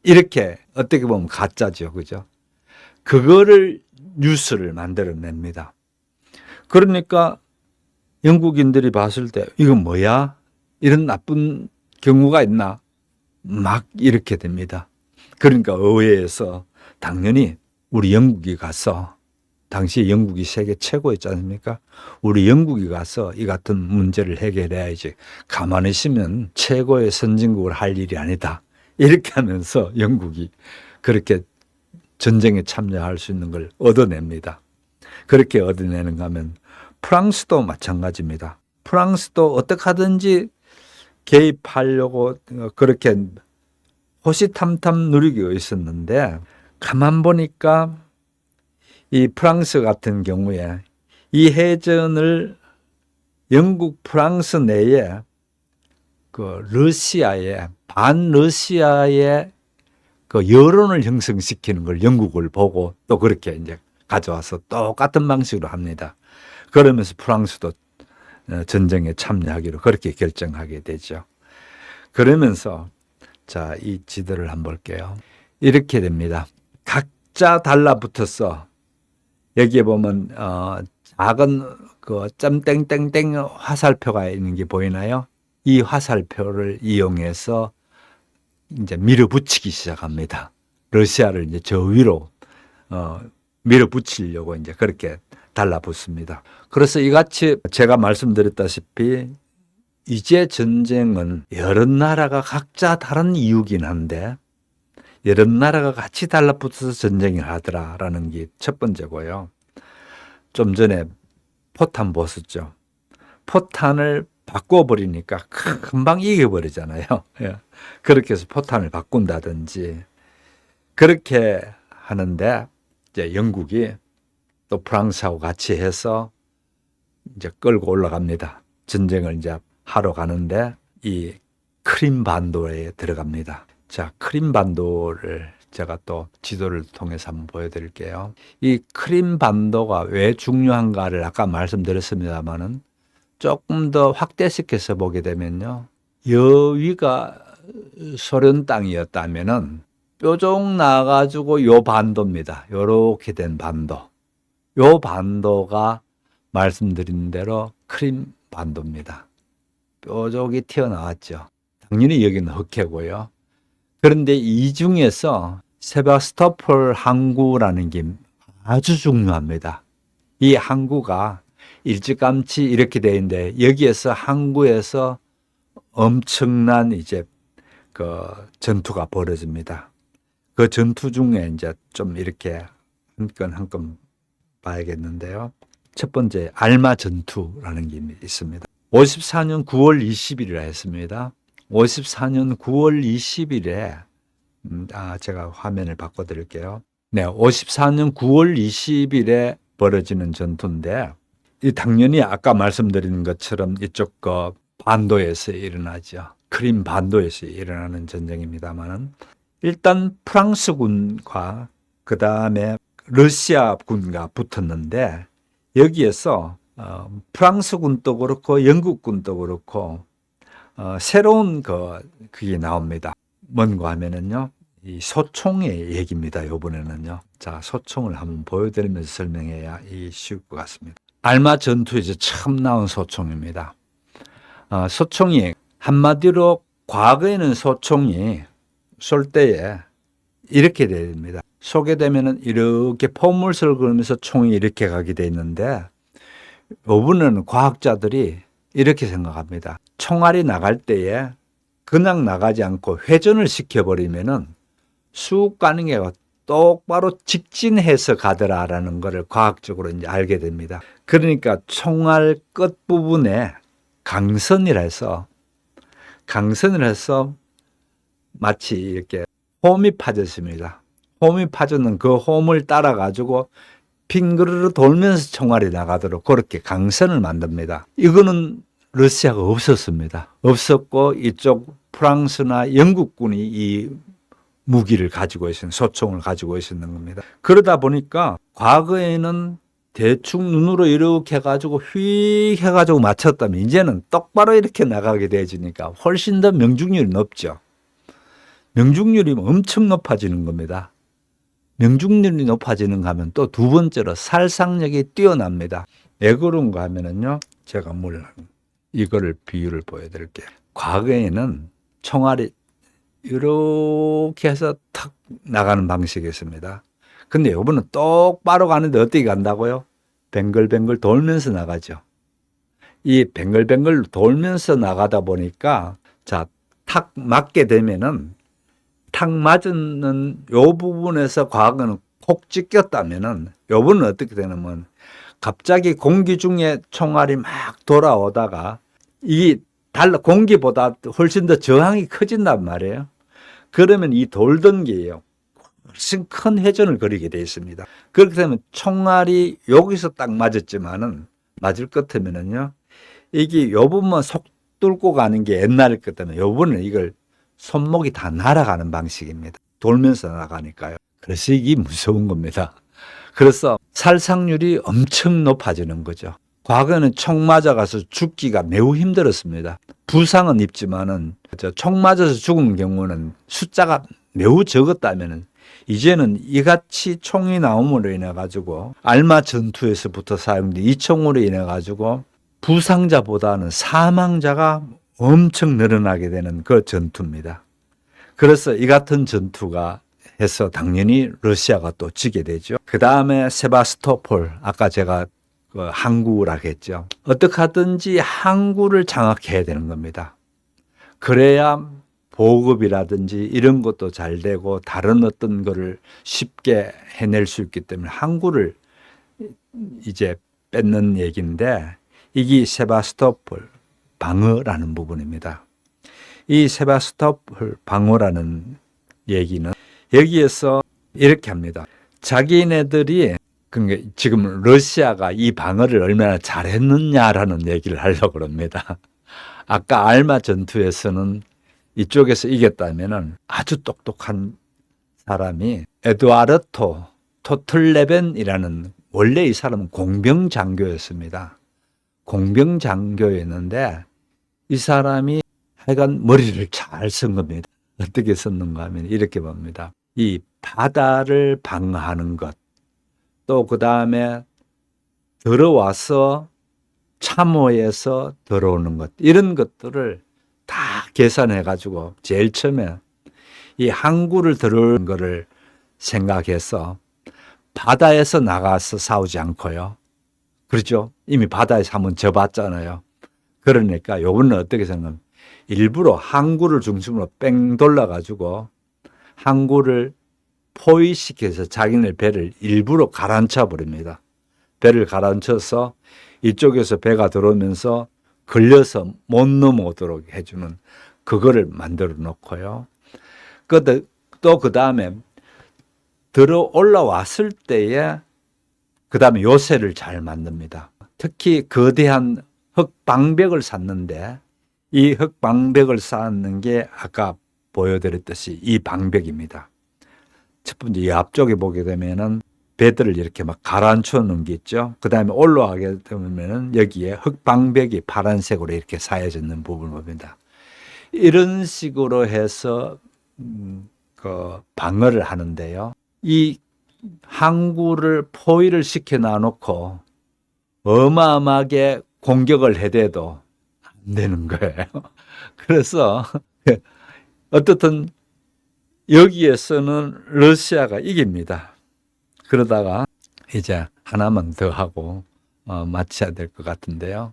이렇게 어떻게 보면 가짜죠. 그죠? 그거를 뉴스를 만들어냅니다. 그러니까 영국인들이 봤을 때 이건 뭐야? 이런 나쁜 경우가 있나? 막 이렇게 됩니다. 그러니까 의회에서 당연히 우리 영국이 가서 당시 영국이 세계 최고였지 않습니까? 우리 영국이 가서 이 같은 문제를 해결해야지. 가만히 있으면 최고의 선진국을 할 일이 아니다. 이렇게 하면서 영국이 그렇게 전쟁에 참여할 수 있는 걸 얻어냅니다. 그렇게 얻어내는가 하면 프랑스도 마찬가지입니다. 프랑스도 어떻게 하든지 개입하려고 그렇게 호시탐탐 누리고 있었는데 가만 보니까 이 프랑스 같은 경우에 이 해전을 영국 프랑스 내에 러시아의 반러시아의 여론을 형성시키는 걸 영국을 보고 또 그렇게 이제 가져와서 똑같은 방식으로 합니다. 그러면서 프랑스도 전쟁에 참여하기로 그렇게 결정하게 되죠. 그러면서 자, 이 지도를 한번 볼게요. 이렇게 됩니다. 각자 달라붙어서 여기에 보면 작은 점땡땡땡 화살표가 있는 게 보이나요? 이 화살표를 이용해서 이제 밀어붙이기 시작합니다. 러시아를 이제 저 위로 밀어붙이려고 이제 그렇게 달라붙습니다. 그래서 이같이 제가 말씀드렸다시피 이제 전쟁은 여러 나라가 각자 다른 이유긴 한데 여러 나라가 같이 달라붙어서 전쟁을 하더라라는 게 첫 번째고요. 좀 전에 포탄 보셨죠? 포탄을 바꿔버리니까 금방 이겨버리잖아요. 그렇게 해서 포탄을 바꾼다든지 그렇게 하는데 이제 영국이 또 프랑스하고 같이 해서 이제 끌고 올라갑니다. 전쟁을 이제 하러 가는데 이 크림 반도에 들어갑니다. 자, 크림 반도를 제가 또 지도를 통해서 한번 보여드릴게요. 이 크림 반도가 왜 중요한가를 아까 말씀드렸습니다만은 조금 더 확대시켜서 보게 되면요. 여위가 소련 땅이었다면은 뾰족 나가지고 요 반도입니다. 요렇게 된 반도. 요 반도가 말씀드린 대로 크림 반도입니다. 뾰족이 튀어나왔죠. 당연히 여기는 흑해고요. 그런데 이 중에서 세바스토폴 항구라는 게 아주 중요합니다. 이 항구가 일찌감치 이렇게 되어 있는데 여기에서 항구에서 엄청난 이제 그 전투가 벌어집니다. 그 전투 중에 이제 좀 이렇게 한 건 봐야겠는데요. 첫 번째 알마 전투라는 게 있습니다. 54년 9월 20일이라 했습니다. 54년 9월 20일에 제가 화면을 바꿔드릴게요. 네, 54년 9월 20일에 벌어지는 전투인데 이 당연히 아까 말씀드린 것처럼 이쪽 그 반도에서 일어나죠. 크림 반도에서 일어나는 전쟁입니다만은 일단 프랑스군과 그 다음에 러시아군과 붙었는데 여기에서 프랑스군도 그렇고 영국군도 그렇고 새로운 그게 나옵니다. 뭔가 하면은요, 이 소총의 얘기입니다. 이번에는요. 자, 소총을 한번 보여드리면서 설명해야 쉬울 것 같습니다. 알마 전투에서 처음 나온 소총입니다. 소총이 한마디로 과거에는 소총이 쏠 때에 이렇게 됩니다. 쏘게 되면은 이렇게 포물선을 그으면서 총이 이렇게 가게 돼 있는데 이번에는 과학자들이 이렇게 생각합니다. 총알이 나갈 때에 그냥 나가지 않고 회전을 시켜버리면은 쑥 가는 게 똑바로 직진해서 가더라라는 것을 과학적으로 이제 알게 됩니다. 그러니까 총알 끝부분에 강선이라 해서 마치 이렇게 홈이 파졌습니다. 홈이 파졌는 그 홈을 따라 가지고 빙그르르 돌면서 총알이 나가도록 그렇게 강선을 만듭니다. 이거는 러시아가 없었습니다. 없었고 이쪽 프랑스나 영국군이 이 무기를 가지고 있었는 소총을 가지고 있었는 겁니다. 그러다 보니까 과거에는 대충 눈으로 이렇게 해가지고 휙 해가지고 맞췄다면 이제는 똑바로 이렇게 나가게 되어지니까 훨씬 더 명중률이 높죠. 명중률이 엄청 높아지는 겁니다. 명중률이 높아지는 거 하면 또 두 번째로 살상력이 뛰어납니다. 왜 그런가 하면은요, 제가 이거를 비유를 보여드릴게요. 과거에는 총알이 이렇게 해서 탁 나가는 방식이었습니다. 근데 이번은 똑바로 가는데 어떻게 간다고요? 뱅글뱅글 돌면서 나가죠. 이 뱅글뱅글 돌면서 나가다 보니까 자, 탁 맞게 되면은 탁 맞는 요 부분에서 과거는 콕 찍혔다면은 요번은 어떻게 되냐면 갑자기 공기 중에 총알이 막 돌아오다가 이 공기보다 훨씬 더 저항이 커진단 말이에요. 그러면 이 돌던 게요, 훨씬 큰 회전을 벌이게 되어 있습니다. 그렇게 되면 총알이 여기서 딱 맞을 것 같으면은요, 이게 요 부분만 속 뚫고 가는 게 옛날일 것 같으면 요번은 이걸 손목이 다 날아가는 방식입니다. 돌면서 나가니까요. 그래서 이게 무서운 겁니다. 그래서 살상률이 엄청 높아지는 거죠. 과거에는 총 맞아가서 죽기가 매우 힘들었습니다. 부상은 입지만은 총 맞아서 죽은 경우는 숫자가 매우 적었다면은 이제는 이같이 총이 나옴으로 인해 가지고 알마 전투에서부터 사용된 이 총으로 인해 가지고 부상자보다는 사망자가 엄청 늘어나게 되는 그 전투입니다. 그래서 이 같은 전투가 해서 당연히 러시아가 또 지게 되죠. 그 다음에 세바스토폴, 아까 제가 그 항구라고 했죠. 어떻게 하든지 항구를 장악해야 되는 겁니다. 그래야 보급이라든지 이런 것도 잘 되고 다른 어떤 거를 쉽게 해낼 수 있기 때문에 항구를 이제 뺏는 얘기인데 이게 세바스토폴 방어라는 부분입니다. 이 세바스토폴 방어라는 얘기는 여기에서 이렇게 합니다. 자기네들이 지금 러시아가 이 방어를 얼마나 잘했느냐라는 얘기를 하려고 합니다. 아까 알마 전투에서는 이쪽에서 이겼다면 아주 똑똑한 사람이 에두아르토 토틀레벤이라는, 원래 이 사람은 공병장교였습니다. 공병장교였는데 이 사람이 하여간 머리를 잘 쓴 겁니다. 어떻게 썼는가 하면 이렇게 봅니다. 이 바다를 방어하는 것, 또 그 다음에 들어와서 참호에서 들어오는 것, 이런 것들을 다 계산해 가지고 제일 처음에 이 항구를 들어오는 거를 생각해서 바다에서 나가서 싸우지 않고요. 그렇죠? 이미 바다에서 한번 져봤잖아요. 그러니까 요번은 어떻게 생각하면 일부러 항구를 중심으로 뺑 돌려가지고 항구를 포위시켜서 자기네 배를 일부러 가라앉혀 버립니다. 배를 가라앉혀서 이쪽에서 배가 들어오면서 걸려서 못 넘어오도록 해주는 그거를 만들어 놓고요. 또 그 다음에 들어 올라왔을 때에 그 다음에 요새를 잘 만듭니다. 특히 거대한 흙방벽을 쌓는데 이 흙방벽을 쌓는 게 아까 보여드렸듯이 이 방벽입니다. 첫 번째 이 앞쪽에 보게 되면은 배들을 이렇게 막 가라앉혀 놓은 게 있죠. 그 다음에 올라가게 되면은 여기에 흙방벽이 파란색으로 이렇게 쌓여져 있는 부분을 봅니다. 이런 식으로 해서 그 방어를 하는데요. 이 항구를 포위를 시켜 놔놓고 어마어마하게 공격을 해대도 안 되는 거예요. 그래서 어떻든 여기에서는 러시아가 이깁니다. 그러다가 이제 하나만 더 하고 마쳐야 될 것 같은데요.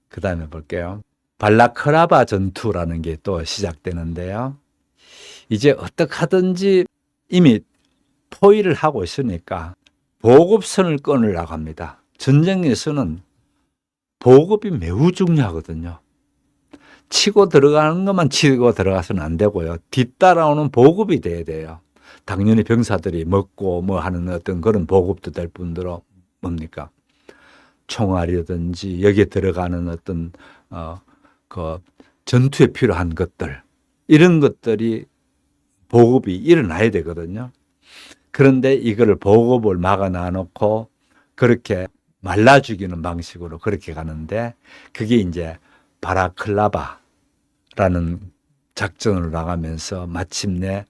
그 다음에 볼게요. 발라크라바 전투라는 게 또 시작되는데요. 이제 어떻게 하든지 이미 포위를 하고 있으니까 보급선을 끊으려고 합니다. 전쟁에서는 보급이 매우 중요하거든요. 치고 들어가는 것만 치고 들어가서는 안 되고요. 뒤따라오는 보급이 돼야 돼요. 당연히 병사들이 먹고 뭐 하는 어떤 그런 보급도 될 뿐더러 뭡니까? 총알이든지 여기에 들어가는 어떤 그 전투에 필요한 것들, 이런 것들이 보급이 일어나야 되거든요. 그런데 이거를 보급을 막아 놔놓고 그렇게 말라 죽이는 방식으로 그렇게 가는데 그게 이제 바라클라바라는 작전으로 나가면서 마침내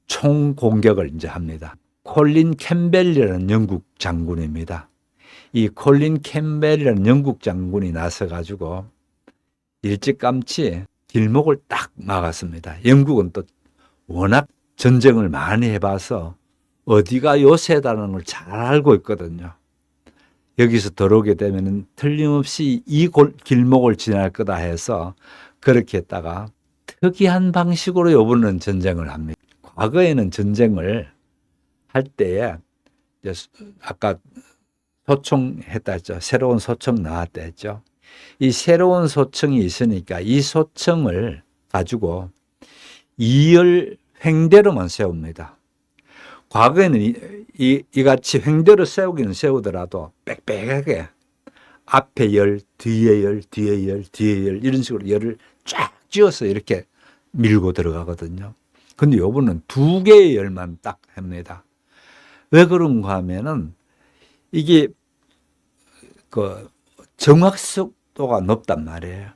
총 공격을 이제 합니다. 콜린 캠벨이라는 영국 장군입니다. 이 콜린 캠벨이라는 영국 장군이 나서 가지고 일찌감치 길목을 딱 막았습니다. 영국은 또 워낙 전쟁을 많이 해봐서 어디가 요새다는 걸 잘 알고 있거든요. 여기서 들어오게 되면 틀림없이 이 길목을 지날 거다 해서 그렇게 했다가 특이한 방식으로 이번에는 전쟁을 합니다. 과거에는 전쟁을 할 때에 아까 소총했다 했죠. 새로운 소총 나왔다 했죠. 이 새로운 소총이 있으니까 이 소총을 가지고 2열 횡대로만 세웁니다. 과거에는 이같이 횡대로 세우기는 세우더라도 빽빽하게 앞에 열, 뒤에 열, 뒤에 열, 뒤에 열 이런 식으로 열을 쫙 쥐어서 이렇게 밀고 들어가거든요. 근데 요번은 2개의 열만 딱 합니다. 왜 그런가 하면은 이게 그 정확도가 높단 말이에요.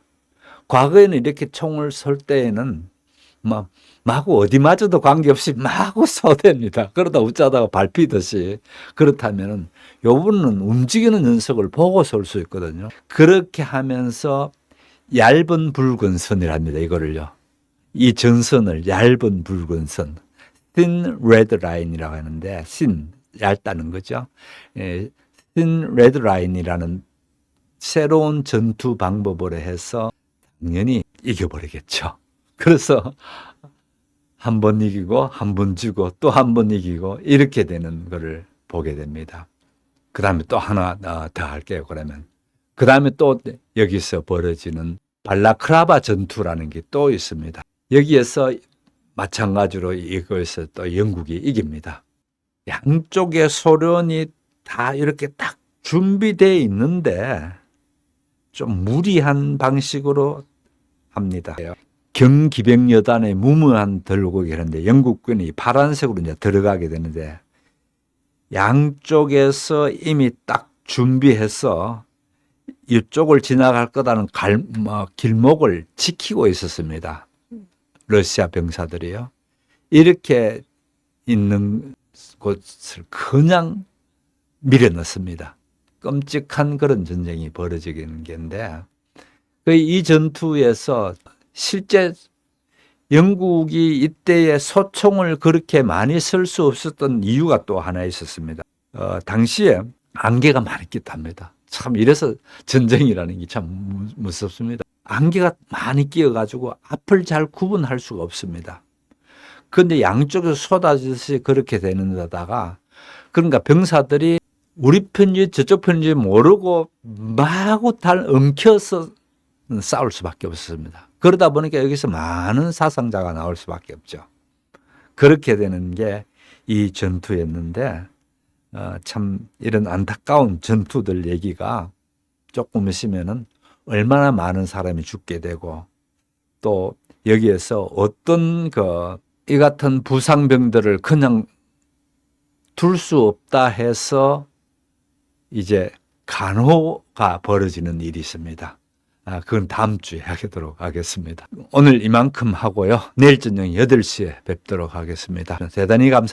과거에는 이렇게 총을 쏠 때에는 마구 어디 맞아도 관계없이 마구 쏘댑니다. 그러다 웃자다가 밟히듯이. 그렇다면 요번은 움직이는 녀석을 보고 쏠 수 있거든요. 그렇게 하면서 얇은 붉은 선이랍니다. 이거를요. 이 전선을 얇은 붉은 선, thin red line이라고 하는데 thin, 얇다는 거죠. thin red line이라는 새로운 전투 방법으로 해서 당연히 이겨버리겠죠. 그래서 한 번 이기고 한 번 지고 또 한 번 이기고 이렇게 되는 거를 보게 됩니다. 그 다음에 또 하나 더 할게요. 그러면 그 다음에 또 여기서 벌어지는 발라크라바 전투라는 게 또 있습니다. 여기에서 마찬가지로 이것에서 또 영국이 이깁니다. 양쪽의 소련이 다 이렇게 딱 준비되어 있는데 좀 무리한 방식으로 합니다. 경기병여단의 무모한 들고 계는데 영국군이 파란색으로 이제 들어가게 되는데 양쪽에서 이미 딱 준비해서 이쪽을 지나갈 거다는 길목을 지키고 있었습니다. 러시아 병사들이요. 이렇게 있는 곳을 그냥 밀어넣습니다. 끔찍한 그런 전쟁이 벌어지는 게인데 이 전투에서 실제 영국이 이때에 소총을 그렇게 많이 쓸 수 없었던 이유가 또 하나 있었습니다. 당시에 안개가 많이 꼈답니다. 참 이래서 전쟁이라는 게 참 무섭습니다. 안개가 많이 끼어가지고 앞을 잘 구분할 수가 없습니다. 그런데 양쪽에서 쏟아지듯이 그렇게 되는 데다가 그러니까 병사들이 우리 편인지 저쪽 편인지 모르고 마구 엉켜서 싸울 수밖에 없었습니다. 그러다 보니까 여기서 많은 사상자가 나올 수밖에 없죠. 그렇게 되는 게 이 전투였는데 참 이런 안타까운 전투들 얘기가 조금 있으면은 얼마나 많은 사람이 죽게 되고 또 여기에서 어떤 이 같은 부상병들을 그냥 둘 수 없다 해서 이제 간호가 벌어지는 일이 있습니다. 그건 다음 주에 하도록 하겠습니다. 오늘 이만큼 하고요. 내일 저녁 8시에 뵙도록 하겠습니다. 대단히 감사합니다.